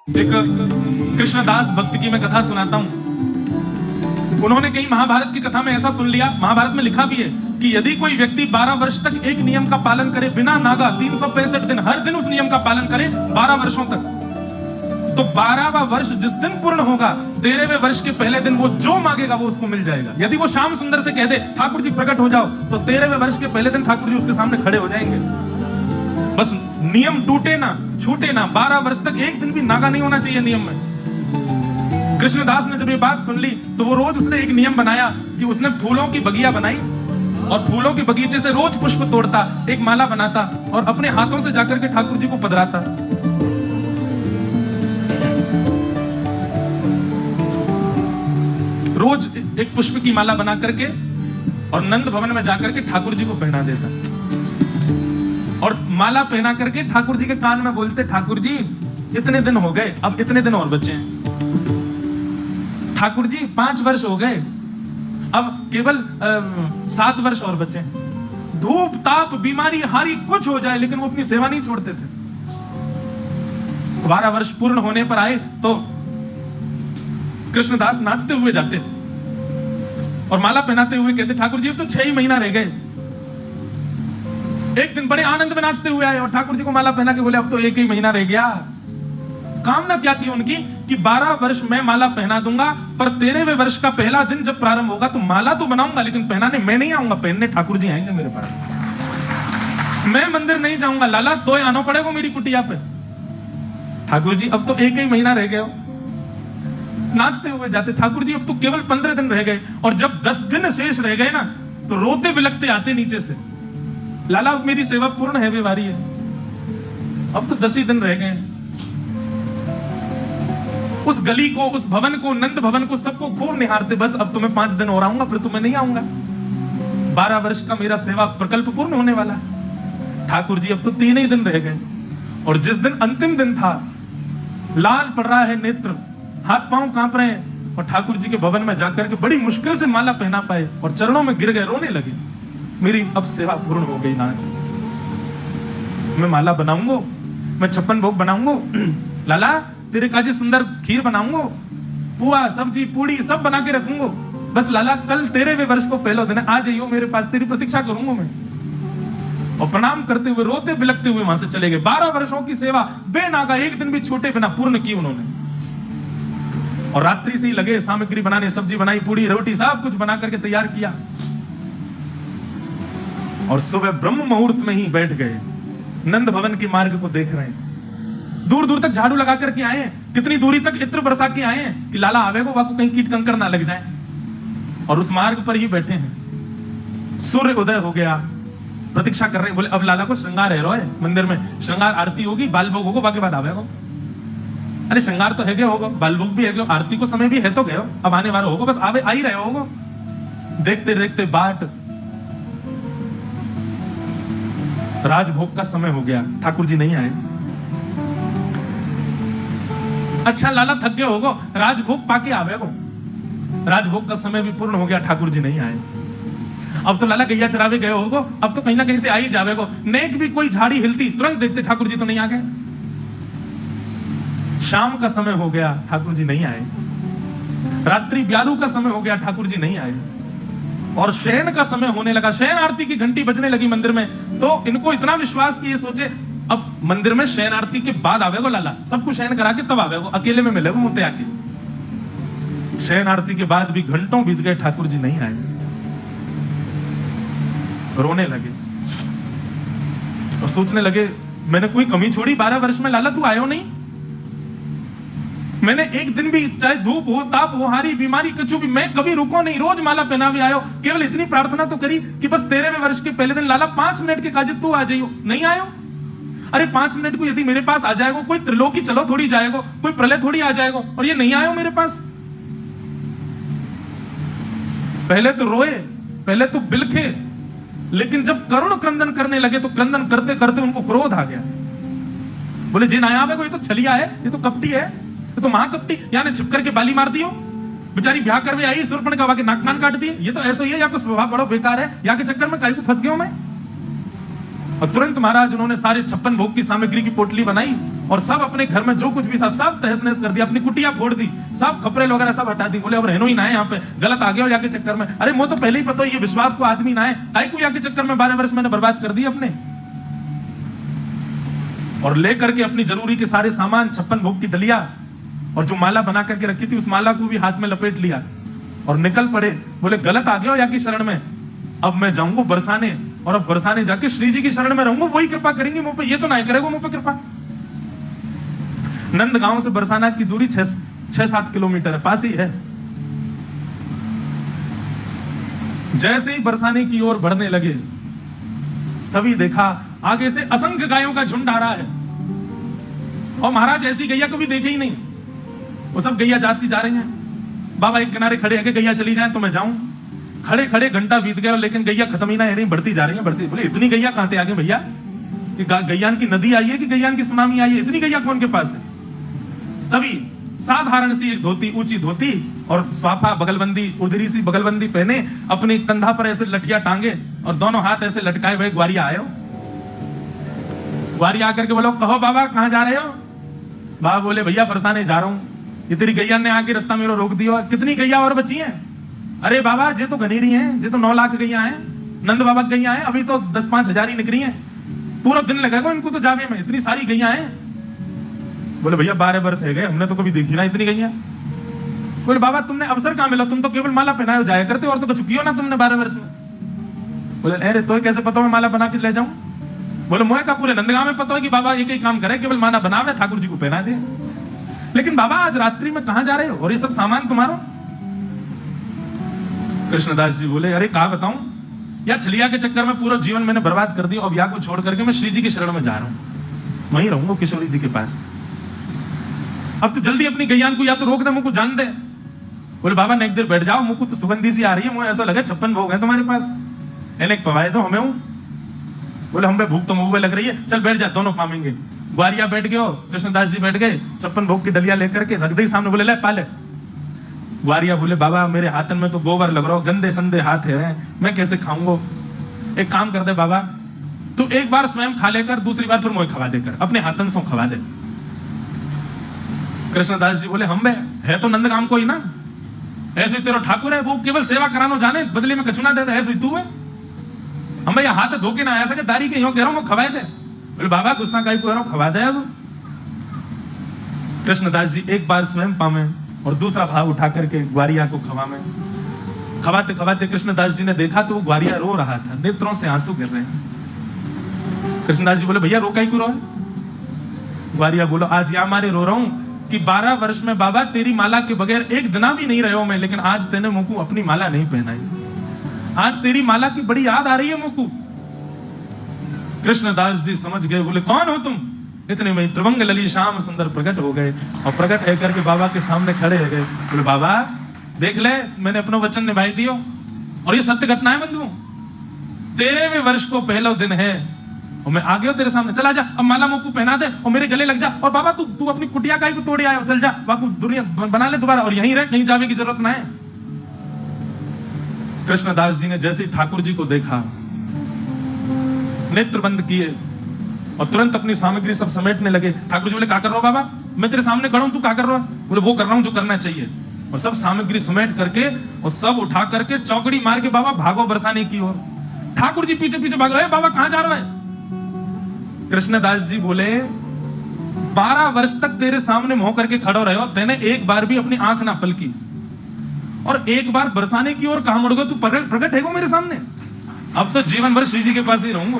एक कृष्णदास भक्त की मैं कथा सुनाता हूं। उन्होंने कहीं महाभारत की कथा में ऐसा सुन लिया, महाभारत में लिखा भी है कि यदि कोई व्यक्ति 12 वर्ष तक एक नियम का पालन करे बिना नागा, 365 दिन हर दिन उस नियम का पालन करे 12 वर्षों तक, तो 12वां वर्ष जिस दिन पूर्ण होगा 13वें वर्ष के पहले दिन वो जो मांगेगा वो उसको मिल जाएगा। यदि वो श्याम सुंदर से कह दे ठाकुर जी प्रकट हो जाओ, तो 13वें वर्ष के पहले दिन ठाकुर जी उसके सामने खड़े हो जाएंगे। बस नियम टूटे ना, छूटे ना, 12 वर्ष तक एक दिन भी नागा नहीं होना चाहिए नियम में। कृष्णदास ने जब ये बात सुन ली तो वो रोज उसने एक नियम बनाया कि उसने फूलों की बगिया बनाई और फूलों के बगीचे से रोज पुष्प तोड़ता, एक माला बनाता और अपने हाथों से जाकर के ठाकुर जी को पधराता। रोज एक पुष्प की माला बना करके और नंद भवन में जाकर के ठाकुर जी को पहना देता और माला पहना करके ठाकुर जी के कान में बोलते, ठाकुर जी इतने दिन हो गए, अब इतने दिन और बचे हैं। ठाकुर जी 5 वर्ष हो गए, अब केवल 7 वर्ष और बचे हैं। धूप ताप बीमारी हारी कुछ हो जाए लेकिन वो अपनी सेवा नहीं छोड़ते थे। 12 वर्ष पूर्ण होने पर आए तो कृष्णदास नाचते हुए जाते और माला पहनाते हुए कहते, ठाकुर जी अब तो 6 ही महीना रह गए। एक दिन बड़े आनंद में नाचते हुए आए और ठाकुर जी को माला पहना के बोले अब तो 1 ही महीना रह गया। कामना क्या थी उनकी कि 12 वर्ष मैं माला पहना दूंगा, पर 13वें वर्ष का पहला दिन जब प्रारंभ होगा तो माला तो बनाऊंगा लेकिन पहनाने मैं नहीं आऊंगा, पहनने ठाकुर जी आएंगे मेरे पास। मैं मंदिर नहीं जाऊंगा, लाला तो आना पड़ेगा मेरी कुटिया पे। ठाकुर जी अब तो 1 ही महीना रह गया। नाचते हुए जाते, ठाकुर जी अब तो केवल 15 दिन रह गए और जब 10 दिन शेष रह गए ना तो रोते बिलखते आते नीचे से, लाला अब मेरी सेवा पूर्ण है, बेवारी है, अब तो 10 ही दिन रह गए। उस गली को, उस भवन को, नंद भवन को, सबको खूब निहारते, बस अब तो मैं 5 दिन और आऊंगा, फिर तो मैं नहीं आऊंगा। 12 वर्ष का मेरा सेवा प्रकल्प पूर्ण होने वाला। ठाकुर जी अब तो 3 ही दिन रह गए और जिस दिन अंतिम दिन था, लाल पड़ रहा है नेत्र, हाथ पांव कांप रहे हैं और ठाकुर जी के भवन में जाकर के बड़ी मुश्किल से माला पहना पाए और चरणों में गिर गए, रोने लगे, मेरी अब सेवा पूर्ण हो गई नाथ, मैं माला बनाऊंगा, मैं 56 भोग बनाऊंगा, लाला तेरे काजी सुंदर खीर बनाऊंगा, पुआ सब्जी पूड़ी सब बना के रखूंगा, बस लाला कल 13वें वर्ष को पहला दिन आ जाइयो मेरे पास, तेरी प्रतीक्षा करूंगा मैं। और प्रणाम करते हुए रोते बिलखते हुए वहां से चले गए। 12 वर्षों की सेवा बेनागा एक दिन भी छूटे बिना पूर्ण की उन्होंने। और रात्रि से ही लगे सामग्री बनाने, सब्जी बनाई, पूड़ी रोटी सब कुछ बना करके तैयार किया और सुबह ब्रह्म मुहूर्त में ही बैठ गए। नंद भवन के मार्ग को देख रहे हैं, दूर दूर तक झाड़ू लगा करके आए हैं, कितनी दूरी तक इत्र बरसा के आए हैं कि लाला आवेगो वाको कहीं कीट कंकड़ ना लग जाए, और उस मार्ग पर ही बैठे हैं। सूर्य उदय हो गया, प्रतीक्षा कर रहे हैं, बोले अब लाला को श्रृंगार है रो है, मंदिर में श्रृंगार आरती होगी, बाल भोग होगा, बाकी बाद आवेगो। अरे श्रृंगार तो है गए होगा, बाल भोग भी है गए, आरती को समय भी है तो गए, अब आने वाला होगा, बस आवे आ ही रहे होगा। देखते देखते बाट राजभोग का समय हो गया, ठाकुर जी नहीं आए। अच्छा लाला थक गए होगो, राजभोग पाके आवेगो, राजभोग का समय भी पूर्ण हो गया, ठाकुर जी नहीं आए। अब तो लाला गैया चरावे गए होगो, अब तो कहीं ना कहीं से आ ही जावेगो। नेक भी कोई झाड़ी हिलती तुरंत देखते ठाकुर जी तो नहीं आ गए। शाम का समय हो गया, ठाकुर जी नहीं आए। रात्रि 12 का समय हो गया, ठाकुर जी नहीं आए। और शयन का समय होने लगा, शयन आरती की घंटी बजने लगी मंदिर में, तो इनको इतना विश्वास कि ये सोचे अब मंदिर में शयन आरती के बाद आवेगो लाला, सब कुछ शयन करा के तब आवेगो, अकेले में मिलेगो मुझे आके। शयन आरती के बाद भी घंटों बीत गए, ठाकुर जी नहीं आए। रोने लगे और सोचने लगे मैंने कोई कमी छोड़ी 12 वर्ष में, लाला तू आयो नहीं, मैंने एक दिन भी, चाहे धूप हो ताप हो हारी बीमारी कछु भी, मैं कभी रुको नहीं, रोज माला पहनावे आयो, केवल इतनी प्रार्थना तो करी कि बस 13वें वर्ष के पहले दिन लाला 5 मिनट के काजे तू आ जाइयो, नहीं आयो। अरे 5 मिनट को यदि मेरे पास आ जाएगा, कोई त्रिलोकी चलो थोड़ी जाएगा, कोई प्रलय थोड़ी आ जाएगा, और ये नहीं आयो मेरे पास। पहले तो रोए, पहले तो बिलखे, लेकिन जब करुण क्रंदन करने लगे तो क्रंदन करते करते उनको क्रोध आ गया। बोले जे ना आवे को, ये तो छलिया है, ये तो कपटी है, ये तो महाकपटी, यानी छिप करके बाली मार दियो, बेचारी ब्याह करवे आई, सुरपण का वाके नाक कान काट दिए, ये तो ऐसा ही है, या तो स्वभाव बड़ा बेकार है, या के चक्कर में काई को फंस गया मैं। और तुरंत महाराज उन्होंने सारे 56 भोग की सामग्री की पोटली बनाई और सब अपने घर में जो कुछ भी सब तहस नहस कर दिया, अपनी कुटिया फोड़ दी, सब कपड़े वगैरह सब हटा दी। बोले अब रहनो ही ना है यहाँ पे, गलत आ गया हो जाके चक्कर में। अरे वो तो पहले ही पता, ये विश्वास को आदमी ना है, काहे को जाके चक्कर में 12 वर्ष मैंने बर्बाद कर दिए अपने। और लेकर के अपनी जरूरी के सारे सामान, 56 भोग की डलिया और जो माला बना करके रखी थी, उस माला को भी हाथ में लपेट लिया और निकल पड़े। बोले गलत आ गया हो जाके शरण में, अब मैं जाऊंगा बरसाने, और अब बरसाने जाके श्री जी की शरण में रहूंगा, वही कृपा करेंगे मुंह पे, ये तो नहीं करेगा मुंह पे कृपा। नंदगांव से बरसाना की दूरी 6-7 किलोमीटर है, पास ही है। जैसे ही बरसाने की ओर बढ़ने लगे, तभी देखा आगे से असंख्य गायों का झुंड आ रहा है। और महाराज ऐसी गैया कभी देखे ही नहीं, वो सब गैया जाती जा रही हैं। बाबा एक किनारे खड़े हैं कि गैया चली जाए तो मैं जाऊं। खड़े खड़े घंटा बीत गया, लेकिन गैया खत्म ही ना है, नहीं बढ़ती जा रही है, बढ़ती। बोले इतनी गैया कहां से आ गई भैया? गैयान की नदी आई है कि गैयान की सुनामी आई है? इतनी गैया कौन के पास है? तभी साधारण सी एक धोती, ऊंची धोती और स्वाफा बगलबंदी, उधरी सी बगलबंदी पहने, अपनी कंधा पर ऐसे लठिया टांगे और दोनों हाथ ऐसे लटकाए हुए ग्वारिया आए हो। ग्वारिया आकर के बोलो कहो बाबा कहां जा रहे हो? बाबा बोले भैया बरसाने जा रहा हूं। ये तेरी गैया ने आके रास्ता मेरा रोक दिया। कितनी गैया और बची हैं? अरे बाबा जे तो घनेरी हैं, जे तो 9 लाख गैया हैं, नंद बाबा गैया हैं, अभी तो 10-5 हजार ही निकली हैं, पूरा दिन लगेगा इनको तो जावे में, इतनी सारी गैया हैं। बोले भैया 12 वर्ष है गए, हमने तो कभी देखी ना इतनी गैया। बोले बाबा तुमने अवसर कहां मिला? तुम तो केवल माला पहनाए हो जाया करते, और तो कुछ किया ना तुमने 12 वर्ष में। बोले अरे तो कैसे पता मैं माला बना के ले जाऊं? बोले मोहे का पूरे नंदगांव में पता है कि बाबा एक ही काम करे, केवल माला बनावे, ठाकुर जी को पहना दे। लेकिन बाबा आज रात्रि में कहां जा रहे हो और ये सब सामान तुम्हारा? कृष्णदास जी बोले अरे कहा बताऊं, या छलिया के चक्कर में पूरा जीवन मैंने बर्बाद कर दिया, अब या को छोड़ करके मैं श्री जी की शरण में जा रहा हूं, वहीं रहूंगा किशोरी जी के पास। अब तो जल्दी अपनी गैयान को या तो रोक दे, मुझको जान दे। बोले बाबा ने एक देर बैठ जाओ, मुझको तो सुगंधी सी आ रही है, मुझे ऐसा लगे 56 भोग है तुम्हारे पास, इन्हें पवाए दो हमें। बोले हम पे भूख तो मुंह लग रही है, चल बैठ जा, दोनों पामेंगे। ग्वारिया बैठ गए, कृष्णदास जी बैठ गए, 56 भोग की डलिया लेकर के रख दी सामने। बोले ले पाले। ग्वारिया बोले बाबा मेरे हाथन में तो गोबर लग रहा हो, गंदे संदे हाथ है, मैं कैसे खाऊंगा? एक काम कर दे बाबा, तू एक बार स्वयं खा लेकर, दूसरी बार फिर मुझे खवा देकर, अपने हाथन से खवा दे। कृष्णदास जी बोले हम बे है तो नंदगाम को ही ना, ऐसे तेरा ठाकुर है, वो केवल सेवा करानो जाने, बदले में कछु ना दे, ऐसे तू है। हम भैया हाथ धोके ना ऐसा कि दारी के कह रहा हूं खवाए दे। बोले बाबा गुस्सा काहे को कह रहा हूं, खवा दे। अब कृष्णदास जी एक बार स्वयं पावे और दूसरा भाव उठा करके ग्वारिया को खवावे। खवाते खवाते कृष्णदास जी ने देखा तो वो ग्वारिया रो रहा था, नेत्रों से आंसू गिर रहे हैं। कृष्णदास जी बोले भैया रो काहे को रो? ग्वारिया बोलो आज या मारे रो रहा हूं कि 12 वर्ष में बाबा तेरी माला के बगैर एक दिन भी नहीं रहे हो मैं, लेकिन आज तेने मुझको अपनी माला नहीं पहनाई, आज तेरी माला की बड़ी याद आ रही है मुझको। कृष्णदास जी समझ गए, बोले कौन हो तुम? इतने में त्रिभंग लली श्याम सुंदर प्रकट हो गए और प्रकट होकर के बाबा के सामने खड़े हो गए। बोले बाबा देख ले मैंने अपना वचन निभाई दियो और ये सत्य घटना है बंधु, 13वें वर्ष को पहला दिन है और मैं आ गया तेरे सामने, चला जा अब माला मुझको पहना दे और मेरे गले लग जा। और बाबा तू अपनी कुटिया काहे को तोड़े आयो, चल जा बापू दुनिया बना ले दोबारा और यहीं रह, कहीं जाने की जरूरत ना है। कृष्णदास जी ने जैसे ठाकुर जी को देखा, नेत्र बंद किए और तुरंत अपनी सामग्री सब समेटने लगे। ठाकुर जी बोले क्या कर रहा हो बाबा? मैं तेरे सामने खड़ा हूं, तू क्या कर रहा है? बोले वो कर रहा हूं जो करना चाहिए। और सब सामग्री समेट करके और सब उठा करके चौकड़ी मार के बाबा भागो बरसाने की ओर। ठाकुर जी पीछे पीछे भागो, बाबा कहां जा रहा है? कृष्णदास जी बोले 12 वर्ष तक तेरे सामने मुंह करके खड़ो रहे हो, तेने एक बार भी अपनी आंख ना पलकी और एक बार बरसाने की ओर कहां मुड़ गए? तू प्रकट है वो मेरे सामने, अब तो जीवन भर श्री जी के पास ही रहूंगा।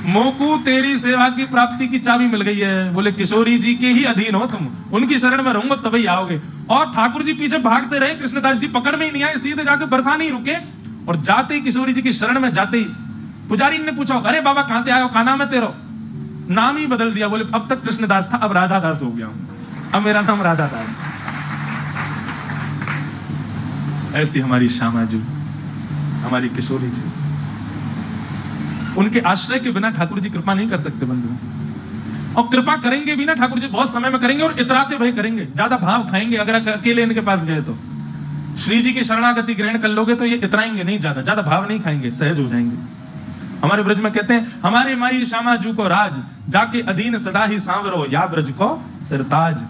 मोकू तेरी सेवा की प्राप्ति की चाबी मिल गई है। बोले किशोरी जी के ही अधीन हो तुम, उनकी शरण में रहूंगा तभी आओगे। और ठाकुर जी पीछे भागते रहे, कृष्णदास जी पकड़ में ही नहीं आए, सीधे जाके बरसाने ही रुके और जाते ही किशोरी जी की शरण में जाते ही पुजारी ने पूछा अरे बाबा कहां से आयो, का नाम है तेरा? नाम ही बदल दिया। बोले अब तक कृष्णदास था, अब राधादास हो गया हूं, अब मेरा नाम राधादास। ऐसी हमारी श्यामा जी, हमारी किशोरी जी, उनके आश्रय के बिना ठाकुर जी कृपा नहीं कर सकते बंधु। और कृपा करेंगे भी ना ठाकुर जी बहुत समय में करेंगे और इतराते भय करेंगे, ज्यादा भाव खाएंगे। अगर अकेले इनके पास गए तो श्री जी की शरणागति ग्रहण कर लोगे तो ये इतराएंगे नहीं, ज्यादा भाव नहीं खाएंगे, सहज हो जाएंगे। हमारे ब्रज में कहते हैं हमारे माई श्यामा जू को राज, जाके अधीन सदा ही सांवरो, या ब्रज को सिरताज।